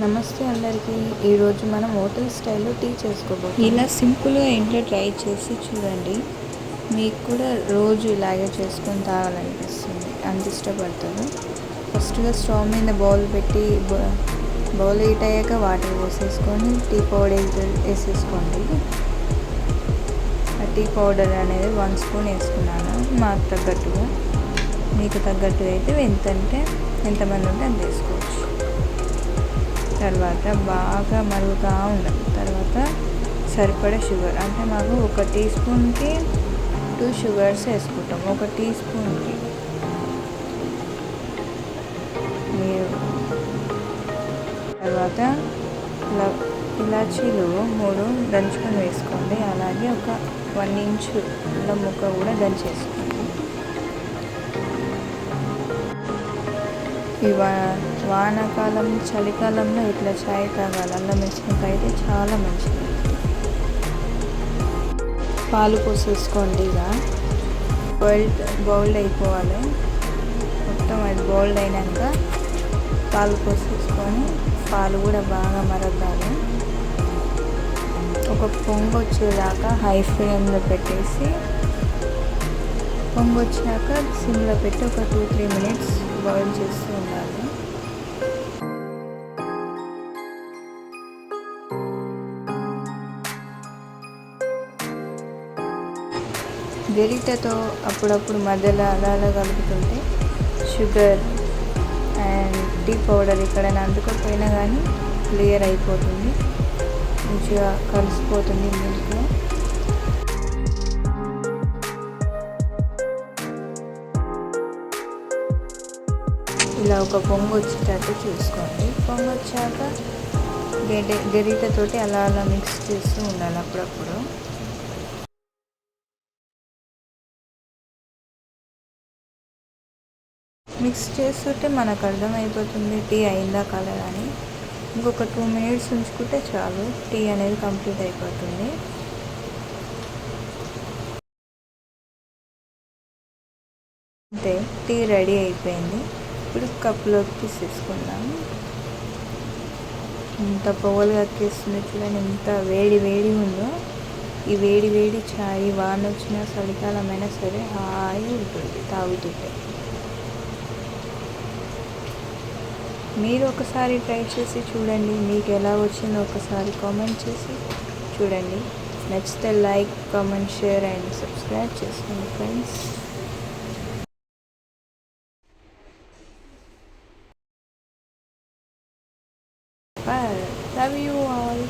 నమస్తే అందరికీ. ఈరోజు మనం హోటల్ స్టైల్లో టీ చేసుకోబోతున్నాం. ఇలా సింపుల్గా ఇంట్లో ట్రై చేసి చూడండి. మీకు కూడా రోజు ఇలాగే చేసుకొని తాగాలనిపిస్తుంది, అంత ఇష్టపడతారు. ఫస్ట్గా స్టవ్ మీద బౌల్ పెట్టి బౌల్ హీట్ అయ్యాక వాటర్ పోసేసుకొని టీ పౌడర్ వేసేసుకోండి. ఆ టీ పౌడర్ అనేది 1 స్పూన్ వేసుకున్నాను, మాకు తగ్గట్టుగా. మీకు తగ్గట్టుగా అయితే ఎంతమంది ఉంటే అంత వేసుకోవచ్చు. తర్వాత బాగా మరుగుతూ ఉండాలి. తర్వాత సరిపడా షుగర్, అంటే మాకు 1 టీ స్పూన్కి 2 షుగర్స్ వేసుకుంటాం. 1 టీ స్పూన్కి మీరు. తర్వాత ఇలాచీలు 3 దంచుకొని వేసుకోండి. అలాగే ఒక 1 ఇంచు అల్లం ముక్క కూడా దంచేసుకోండి. ఈ వానాకాలం చలికాలంలో ఇట్లా చాయ్ తాగాలి. అల్లం వేసుకుంటే అయితే చాలా మంచిది. పాలు పోసేసుకోండి. ఇక బౌల్డ్ అయిపోవాలి మొత్తం. అది బౌల్డ్ అయినాక పాలు పోసేసుకొని పాలు కూడా బాగా మరగాలి. ఒక పొంగు వచ్చేదాకా హై ఫ్లేమ్లో పెట్టేసి, పొంగు వచ్చాక సిమ్లో పెట్టి ఒక 2-3 మినిట్స్ బాయిల్ చేస్తూ ఉండాలి. గరిటెతో అప్పుడప్పుడు మధ్యలో అలా కలుపుతుంటే షుగర్ అండ్ టీ పౌడర్ ఎక్కడైనా అందుకోకపోయినా కానీ క్లియర్ అయిపోతుంది, మంచిగా కలిసిపోతుంది మిల్క్లో. ఇలా ఒక పొంగు వచ్చేటట్టు చూసుకోండి. పొంగు వచ్చాక గరిటెతోటి అలా మిక్స్ చేస్తూ ఉండాలి అప్పుడప్పుడు. మిక్స్ చేస్తుంటే మనకు అర్థమైపోతుంది టీ అయిందా కాలేదా అని. ఇంకొక 2 మినిట్స్ ఉంచుకుంటే చాలు, టీ అనేది కంప్లీట్ అయిపోతుంది. అంతే, టీ రెడీ అయిపోయింది. ఇప్పుడు కప్లోకి తీసేసుకుందాం. ఎంత పొగలు ఎక్కేస్తుంది చూడండి, ఎంత వేడి ఉందో. ఈ వేడి చాయ్ వాన వచ్చినా చలికాలమైనా సరే హాయి ఉంటుంది తాగుతుంటే. మీరు ఒకసారి ట్రై చేసి చూడండి, మీకు ఎలా వచ్చిందో ఒకసారి కామెంట్ చేసి చూడండి. నచ్చితే like, comment, share and subscribe చేసుకోండి friends. Bye. Love you all.